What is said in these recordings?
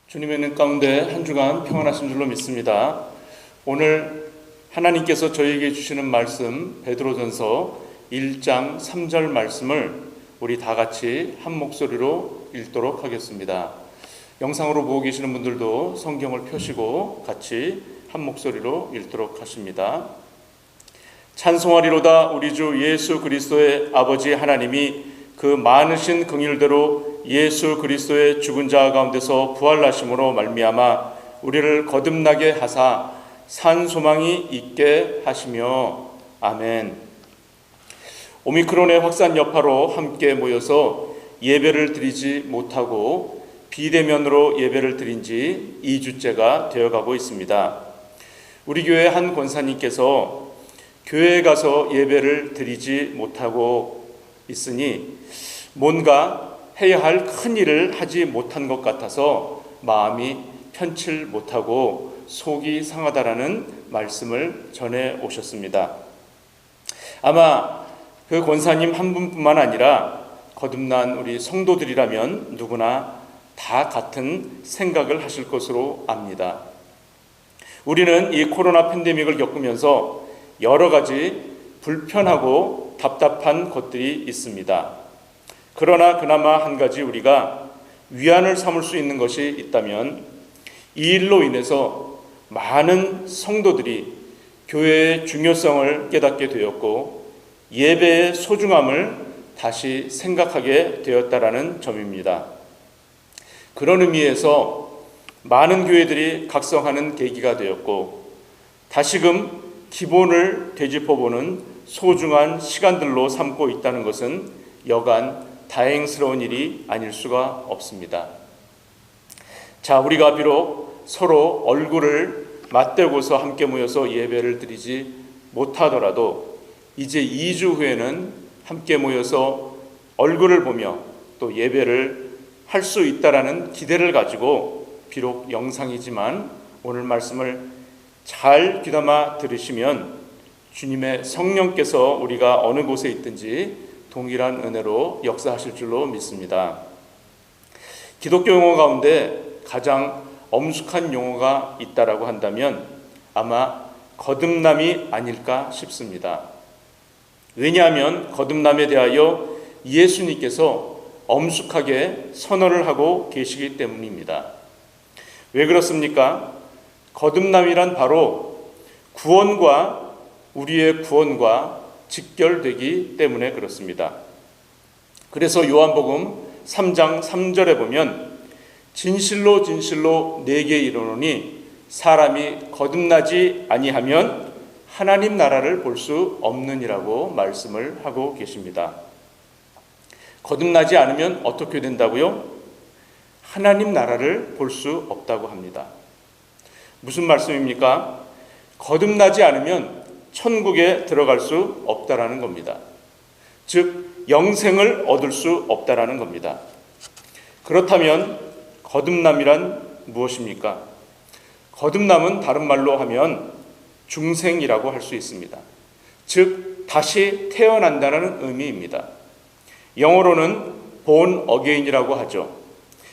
주님의 는 가운데 한 주간 평안하신 줄로 믿습니다. 오늘 하나님께서 저희에게 주시는 말씀 베드로전서 1장 3절 말씀을 우리 다 같이 한 목소리로 읽도록 하겠습니다. 영상으로 보고 계시는 분들도 성경을 펴시고 같이 한 목소리로 읽도록 하십니다. 찬송하리로다 우리 주 예수 그리스도의 아버지 하나님이 그 많으신 긍휼대로 예수 그리스도의 죽은 자 가운데서 부활하심으로 말미암아 우리를 거듭나게 하사 산 소망이 있게 하시며 아멘. 오미크론의 확산 여파로 함께 모여서 예배를 드리지 못하고 비대면으로 예배를 드린 지 2주째가 되어가고 있습니다. 우리 교회 한 권사님께서 교회에 가서 예배를 드리지 못하고 있으니 뭔가 해야 할 큰 일을 하지 못한 것 같아서 마음이 편칠 못하고 속이 상하다라는 말씀을 전해 오셨습니다. 아마 그 권사님 한 분뿐만 아니라 거듭난 우리 성도들이라면 누구나 다 같은 생각을 하실 것으로 압니다. 우리는 이 코로나 팬데믹을 겪으면서 여러 가지 불편하고 답답한 것들이 있습니다. 그러나 그나마 한 가지 우리가 위안을 삼을 수 있는 것이 있다면 이 일로 인해서 많은 성도들이 교회의 중요성을 깨닫게 되었고 예배의 소중함을 다시 생각하게 되었다라는 점입니다. 그런 의미에서 많은 교회들이 각성하는 계기가 되었고 다시금 기본을 되짚어보는 소중한 시간들로 삼고 있다는 것은 여간 다행스러운 일이 아닐 수가 없습니다. 자, 우리가 비록 서로 얼굴을 맞대고서 함께 모여서 예배를 드리지 못하더라도 이제 2주 후에는 함께 모여서 얼굴을 보며 또 예배를 할 수 있다라는 기대를 가지고 비록 영상이지만 오늘 말씀을 잘 귀담아 들으시면 주님의 성령께서 우리가 어느 곳에 있든지 동일한 은혜로 역사하실 줄로 믿습니다. 기독교 용어 가운데 가장 엄숙한 용어가 있다라고 한다면 아마 거듭남이 아닐까 싶습니다. 왜냐하면 거듭남에 대하여 예수님께서 엄숙하게 선언을 하고 계시기 때문입니다. 왜 그렇습니까? 거듭남이란 바로 구원과 우리의 구원과 직결되기 때문에 그렇습니다. 그래서 요한복음 3장 3절에 보면 진실로 진실로 내게 이르노니 사람이 거듭나지 아니하면 하나님 나라를 볼 수 없느니라고 말씀을 하고 계십니다. 거듭나지 않으면 어떻게 된다고요? 하나님 나라를 볼 수 없다고 합니다. 무슨 말씀입니까? 거듭나지 않으면 천국에 들어갈 수 없다라는 겁니다. 즉 영생을 얻을 수 없다라는 겁니다. 그렇다면 거듭남이란 무엇입니까? 거듭남은 다른 말로 하면 중생이라고 할 수 있습니다. 즉 다시 태어난다는 의미입니다. 영어로는 born again이라고 하죠.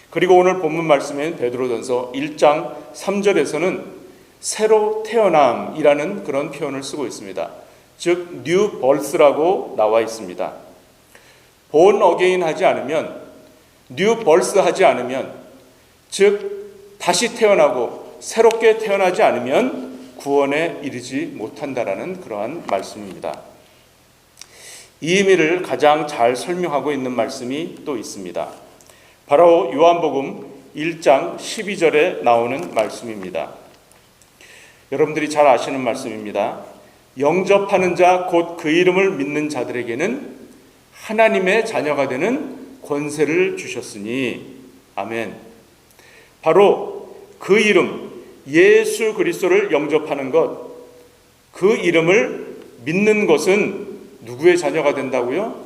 그리고 오늘 본문 말씀인 베드로전서 1장 3절에서는 새로 태어남이라는 그런 표현을 쓰고 있습니다. 즉 new birth라고 나와 있습니다. born again 하지 않으면, new birth 하지 않으면, 즉 다시 태어나고 새롭게 태어나지 않으면 구원에 이르지 못한다라는 그러한 말씀입니다. 이 의미를 가장 잘 설명하고 있는 말씀이 또 있습니다. 바로 요한복음 1장 12절에 나오는 말씀입니다. 여러분들이 잘 아시는 말씀입니다. 영접하는 자 곧 그 이름을 믿는 자들에게는 하나님의 자녀가 되는 권세를 주셨으니 아멘. 바로 그 이름 예수 그리스도를 영접하는 것, 그 이름을 믿는 것은 누구의 자녀가 된다고요?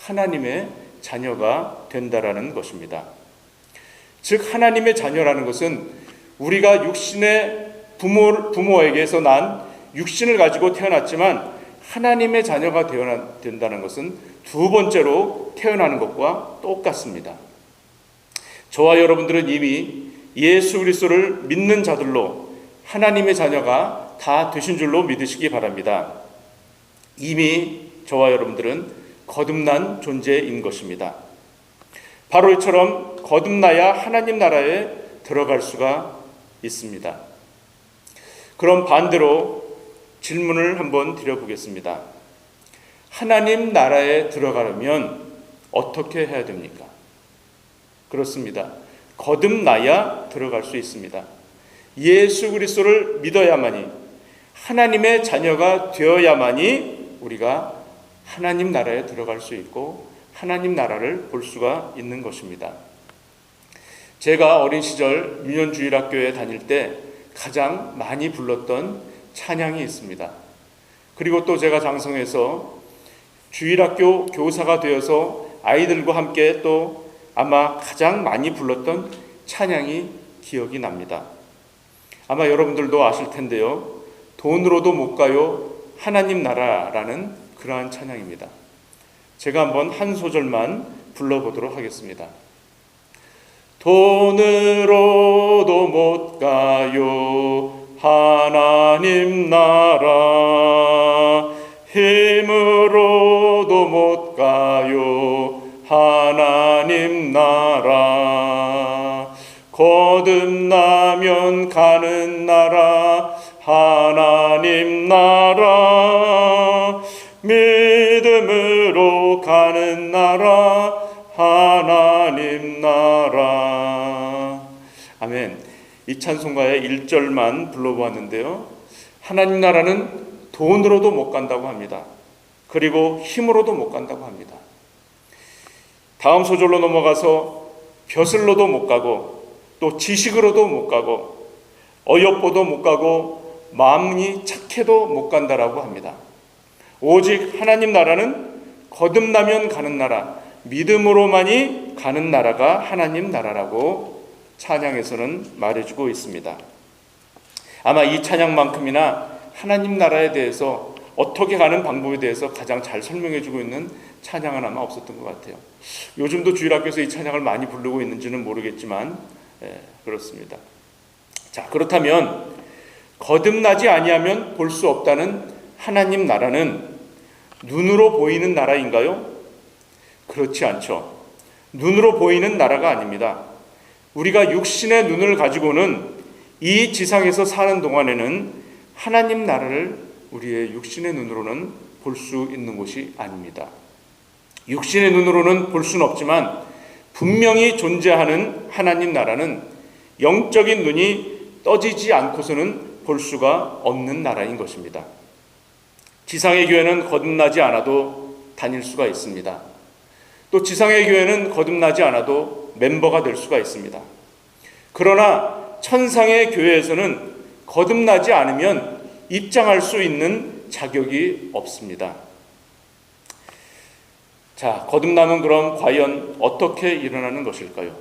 하나님의 자녀가 된다라는 것입니다. 즉 하나님의 자녀라는 것은 우리가 육신의 부모에게서 난 육신을 가지고 태어났지만 하나님의 자녀가 된다는 것은 두 번째로 태어나는 것과 똑같습니다. 저와 여러분들은 이미 예수 그리스도를 믿는 자들로 하나님의 자녀가 다 되신 줄로 믿으시기 바랍니다. 이미 저와 여러분들은 거듭난 존재인 것입니다. 바로 이처럼 거듭나야 하나님 나라에 들어갈 수가 있습니다. 그럼 반대로 질문을 한번 드려보겠습니다. 하나님 나라에 들어가려면 어떻게 해야 됩니까? 그렇습니다. 거듭나야 들어갈 수 있습니다. 예수 그리스도를 믿어야만이, 하나님의 자녀가 되어야만이 우리가 하나님 나라에 들어갈 수 있고 하나님 나라를 볼 수가 있는 것입니다. 제가 어린 시절 유년주일학교에 다닐 때 가장 많이 불렀던 찬양이 있습니다. 그리고 또 제가 장성해서 주일학교 교사가 되어서 아이들과 함께 또 아마 가장 많이 불렀던 찬양이 기억이 납니다. 아마 여러분들도 아실 텐데요. 돈으로도 못 가요 하나님 나라라는 그러한 찬양입니다. 제가 한번 한 소절만 불러보도록 하겠습니다. 돈으로도 못 가요 하나님 나라, 힘으로도 못 가요 하나님 나라, 거듭나면 가는 나라 하나님 나라, 믿음으로 가는 나라 하나님 나라. 아멘. 이 찬송가의 1절만 불러보았는데요. 하나님 나라는 돈으로도 못 간다고 합니다. 그리고 힘으로도 못 간다고 합니다. 다음 소절로 넘어가서 벼슬로도 못 가고 또 지식으로도 못 가고 어여뻐도 못 가고 마음이 착해도 못 간다라고 합니다. 오직 하나님 나라는 거듭나면 가는 나라, 믿음으로만이 가는 나라가 하나님 나라라고 찬양에서는 말해주고 있습니다. 아마 이 찬양만큼이나 하나님 나라에 대해서 어떻게 가는 방법에 대해서 가장 잘 설명해주고 있는 찬양은 아마 없었던 것 같아요. 요즘도 주일학교에서 이 찬양을 많이 부르고 있는지는 모르겠지만 그렇습니다. 자, 그렇다면 거듭나지 아니하면 볼 수 없다는 하나님 나라는 눈으로 보이는 나라인가요? 그렇지 않죠. 눈으로 보이는 나라가 아닙니다. 우리가 육신의 눈을 가지고는 이 지상에서 사는 동안에는 하나님 나라를 우리의 육신의 눈으로는 볼 수 있는 곳이 아닙니다. 육신의 눈으로는 볼 수는 없지만 분명히 존재하는 하나님 나라는 영적인 눈이 떠지지 않고서는 볼 수가 없는 나라인 것입니다. 지상의 교회는 거듭나지 않아도 다닐 수가 있습니다. 또 지상의 교회는 거듭나지 않아도 멤버가 될 수가 있습니다. 그러나 천상의 교회에서는 거듭나지 않으면 입장할 수 있는 자격이 없습니다. 자, 거듭남은 그럼 과연 어떻게 일어나는 것일까요?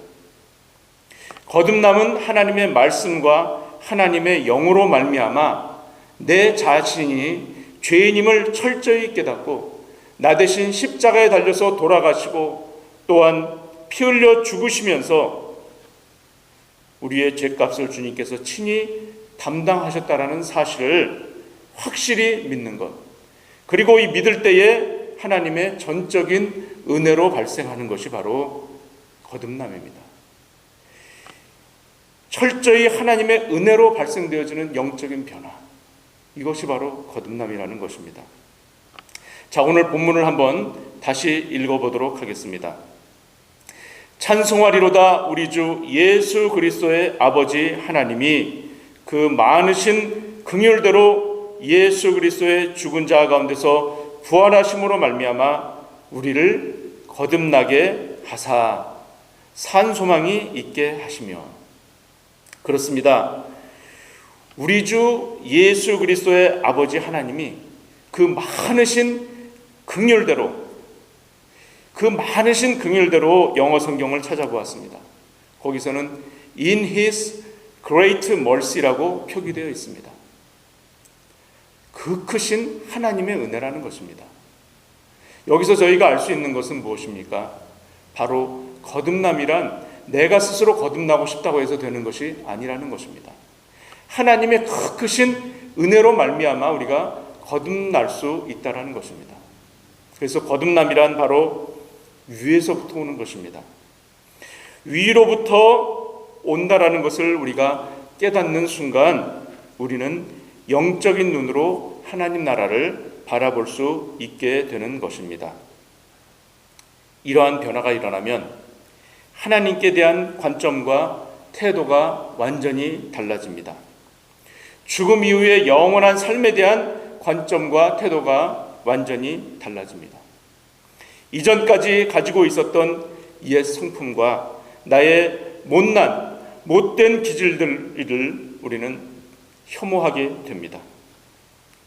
거듭남은 하나님의 말씀과 하나님의 영으로 말미암아 내 자신이 죄인임을 철저히 깨닫고 나 대신 십자가에 달려서 돌아가시고 또한 피 흘려 죽으시면서 우리의 죄값을 주님께서 친히 담당하셨다라는 사실을 확실히 믿는 것, 그리고 이 믿을 때에 하나님의 전적인 은혜로 발생하는 것이 바로 거듭남입니다. 철저히 하나님의 은혜로 발생되어지는 영적인 변화, 이것이 바로 거듭남이라는 것입니다. 자, 오늘 본문을 한번 다시 읽어보도록 하겠습니다. 찬송하리로다 우리 주 예수 그리스도의 아버지 하나님이 그 많으신 긍휼대로 예수 그리스도의 죽은 자 가운데서 부활하심으로 말미암아 우리를 거듭나게 하사 산 소망이 있게 하시며. 그렇습니다. 우리 주 예수 그리스도의 아버지 하나님이 그 많으신 긍휼대로 영어 성경을 찾아보았습니다. 거기서는 In His Great Mercy라고 표기되어 있습니다. 그 크신 하나님의 은혜라는 것입니다. 여기서 저희가 알 수 있는 것은 무엇입니까? 바로 거듭남이란 내가 스스로 거듭나고 싶다고 해서 되는 것이 아니라는 것입니다. 하나님의 크신 은혜로 말미암아 우리가 거듭날 수 있다라는 것입니다. 그래서 거듭남이란 바로 위에서부터 오는 것입니다. 위로부터 온다라는 것을 우리가 깨닫는 순간 우리는 영적인 눈으로 하나님 나라를 바라볼 수 있게 되는 것입니다. 이러한 변화가 일어나면 하나님께 대한 관점과 태도가 완전히 달라집니다. 죽음 이후의 영원한 삶에 대한 관점과 태도가 완전히 달라집니다. 이전까지 가지고 있었던 옛 성품과 나의 못된 기질들을 우리는 혐오하게 됩니다.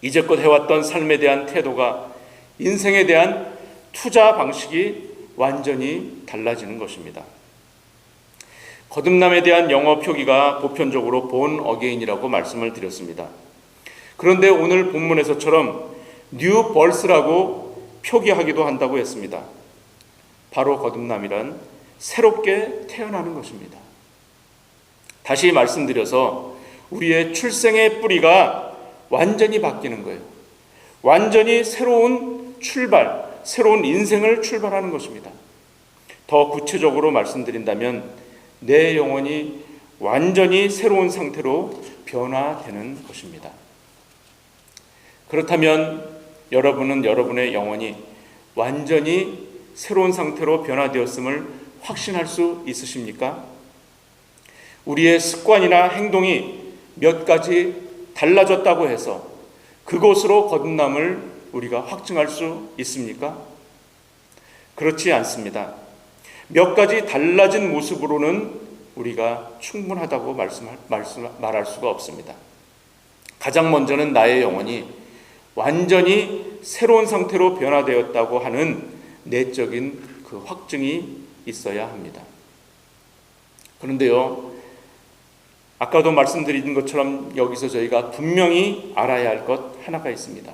이제껏 해왔던 삶에 대한 태도가, 인생에 대한 투자 방식이 완전히 달라지는 것입니다. 거듭남에 대한 영어 표기가 보편적으로 born again이라고 말씀을 드렸습니다. 그런데 오늘 본문에서처럼 new birth라고 표기하기도 한다고 했습니다. 바로 거듭남이란 새롭게 태어나는 것입니다. 다시 말씀드려서 우리의 출생의 뿌리가 완전히 바뀌는 거예요. 완전히 새로운 출발, 새로운 인생을 출발하는 것입니다. 더 구체적으로 말씀드린다면 내 영혼이 완전히 새로운 상태로 변화되는 것입니다. 그렇다면 여러분은 여러분의 영혼이 완전히 새로운 상태로 변화되었음을 확신할 수 있으십니까? 우리의 습관이나 행동이 몇 가지 달라졌다고 해서 그것으로 거듭남을 우리가 확증할 수 있습니까? 그렇지 않습니다. 몇 가지 달라진 모습으로는 우리가 충분하다고 말할 수가 없습니다. 가장 먼저는 나의 영혼이 완전히 새로운 상태로 변화되었다고 하는 내적인 그 확증이 있어야 합니다. 그런데요, 아까도 말씀드린 것처럼 여기서 저희가 분명히 알아야 할 것 하나가 있습니다.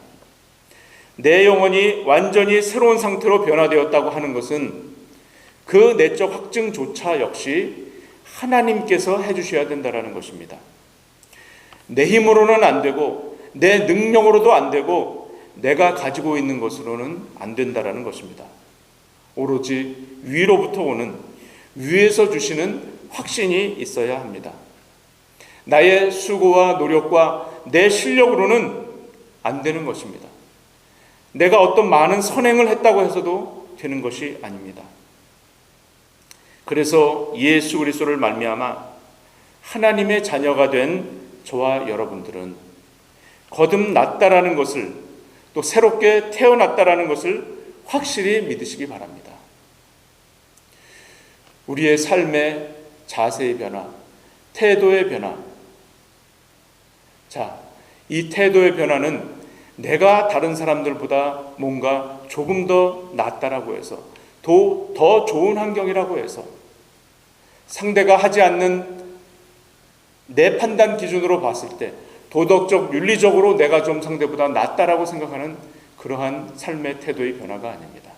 내 영혼이 완전히 새로운 상태로 변화되었다고 하는 것은 그 내적 확증조차 역시 하나님께서 해주셔야 된다는 것입니다. 내 힘으로는 안 되고 내 능력으로도 안 되고 내가 가지고 있는 것으로는 안 된다는 것입니다. 오로지 위로부터 오는, 위에서 주시는 확신이 있어야 합니다. 나의 수고와 노력과 내 실력으로는 안 되는 것입니다. 내가 어떤 많은 선행을 했다고 해서도 되는 것이 아닙니다. 그래서 예수 그리스도를 말미암아 하나님의 자녀가 된 저와 여러분들은 거듭났다라는 것을, 또 새롭게 태어났다라는 것을 확실히 믿으시기 바랍니다. 우리의 삶의 자세의 변화, 태도의 변화. 이 태도의 변화는 내가 다른 사람들보다 뭔가 조금 더 낫다라고 해서, 더 좋은 환경이라고 해서, 상대가 하지 않는 내 판단 기준으로 봤을 때 도덕적, 윤리적으로 내가 좀 상대보다 낫다라고 생각하는 그러한 삶의 태도의 변화가 아닙니다.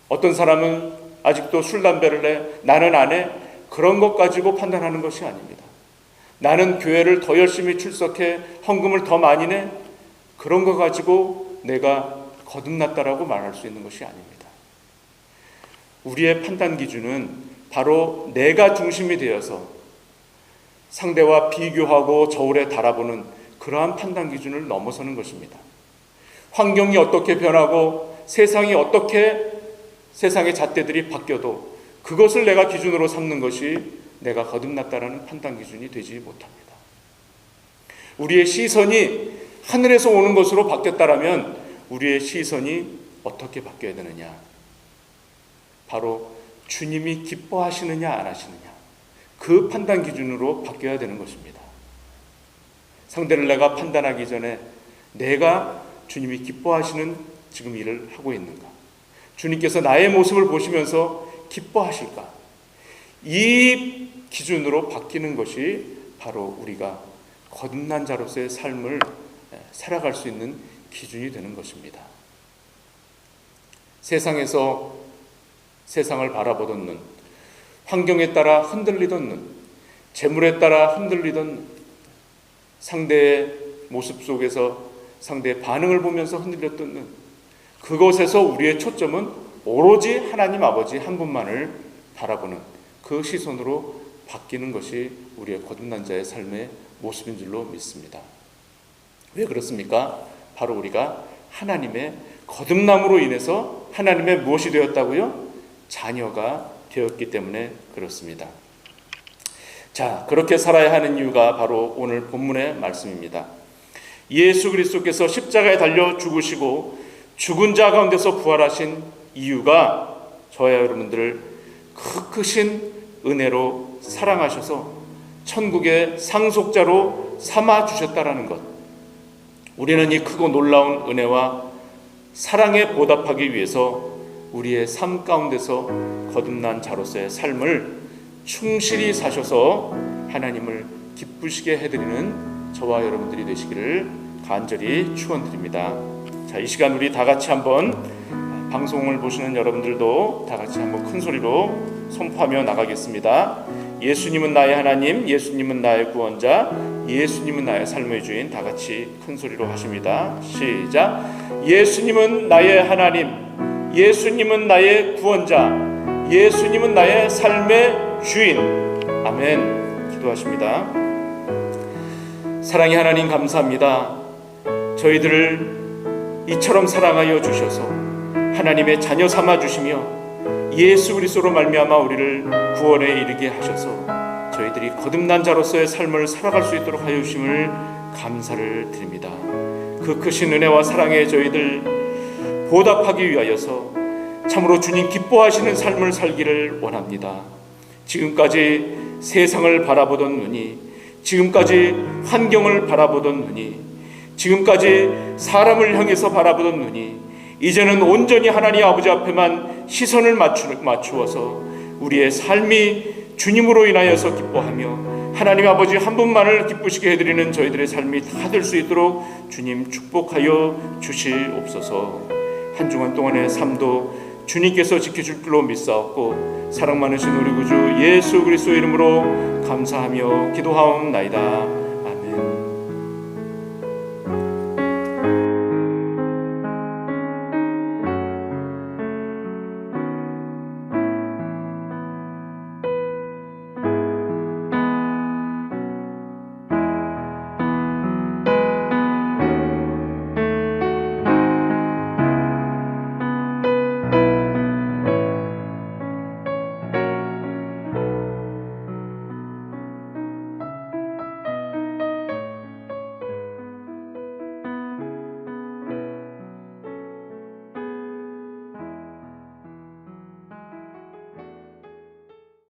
어떤 사람은 아직도 술, 담배를 해, 나는 안 해, 그런 것 가지고 판단하는 것이 아닙니다. 나는 교회를 더 열심히 출석해, 헌금을 더 많이 내, 그런 거 가지고 내가 거듭났다라고 말할 수 있는 것이 아닙니다. 우리의 판단 기준은 바로 내가 중심이 되어서 상대와 비교하고 저울에 달아보는 그러한 판단 기준을 넘어서는 것입니다. 환경이 어떻게 변하고 세상의 잣대들이 바뀌어도 그것을 내가 기준으로 삼는 것이 내가 거듭났다라는 판단 기준이 되지 못합니다. 우리의 시선이 하늘에서 오는 것으로 바뀌었다라면 우리의 시선이 어떻게 바뀌어야 되느냐? 바로 주님이 기뻐하시느냐 안 하시느냐, 그 판단 기준으로 바뀌어야 되는 것입니다. 상대를 내가 판단하기 전에 내가 주님이 기뻐하시는 지금 일을 하고 있는가, 주님께서 나의 모습을 보시면서 기뻐하실까, 이 기준으로 바뀌는 것이 바로 우리가 거듭난 자로서의 삶을 살아갈 수 있는 기준이 되는 것입니다. 세상에서 세상을 바라보던 눈, 환경에 따라 흔들리던 눈, 재물에 따라 흔들리던 눈, 상대의 모습 속에서 상대의 반응을 보면서 흔들렸던 눈, 그것에서 우리의 초점은 오로지 하나님 아버지 한 분만을 바라보는 그 시선으로 바뀌는 것이 우리의 거듭난 자의 삶의 모습인 줄로 믿습니다. 왜 그렇습니까? 바로 우리가 하나님의 거듭남으로 인해서 하나님의 무엇이 되었다고요? 자녀가 되었기 때문에 그렇습니다. 자, 그렇게 살아야 하는 이유가 바로 오늘 본문의 말씀입니다. 예수 그리스도께서 십자가에 달려 죽으시고 죽은 자 가운데서 부활하신 이유가 저와 여러분들을 크신 은혜로 사랑하셔서 천국의 상속자로 삼아 주셨다라는 것, 우리는 이 크고 놀라운 은혜와 사랑에 보답하기 위해서 우리의 삶 가운데서 거듭난 자로서의 삶을 충실히 사셔서 하나님을 기쁘시게 해드리는 저와 여러분들이 되시기를 간절히 축원드립니다. 자, 이 시간 우리 다 같이 한번 방송을 보시는 여러분들도 다 같이 한번 큰 소리로 선포하며 나가겠습니다. 예수님은 나의 하나님, 예수님은 나의 구원자, 예수님은 나의 삶의 주인. 다 같이 큰 소리로 하십니다. 시작. 예수님은 나의 하나님, 예수님은 나의 구원자, 예수님은 나의 삶의 주인. 아멘. 기도하십니다. 사랑의 하나님, 감사합니다. 저희들을 이처럼 사랑하여 주셔서 하나님의 자녀 삼아 주시며 예수 그리스도로 말미암아 우리를 구원에 이르게 하셔서 저희들이 거듭난 자로서의 삶을 살아갈 수 있도록 하여 주심을 감사를 드립니다. 그 크신 은혜와 사랑에 저희들 보답하기 위하여서 참으로 주님 기뻐하시는 삶을 살기를 원합니다. 지금까지 세상을 바라보던 눈이, 지금까지 환경을 바라보던 눈이, 지금까지 사람을 향해서 바라보던 눈이 이제는 온전히 하나님 아버지 앞에만 시선을 맞추어서 우리의 삶이 주님으로 인하여서 기뻐하며 하나님 아버지 한 분만을 기쁘시게 해드리는 저희들의 삶이 다 될 수 있도록 주님 축복하여 주시옵소서. 한 주간 동안의 삶도 주님께서 지켜줄 줄로 믿사옵고 사랑 많으신 우리 구주 예수 그리스도의 이름으로 감사하며 기도하옵나이다.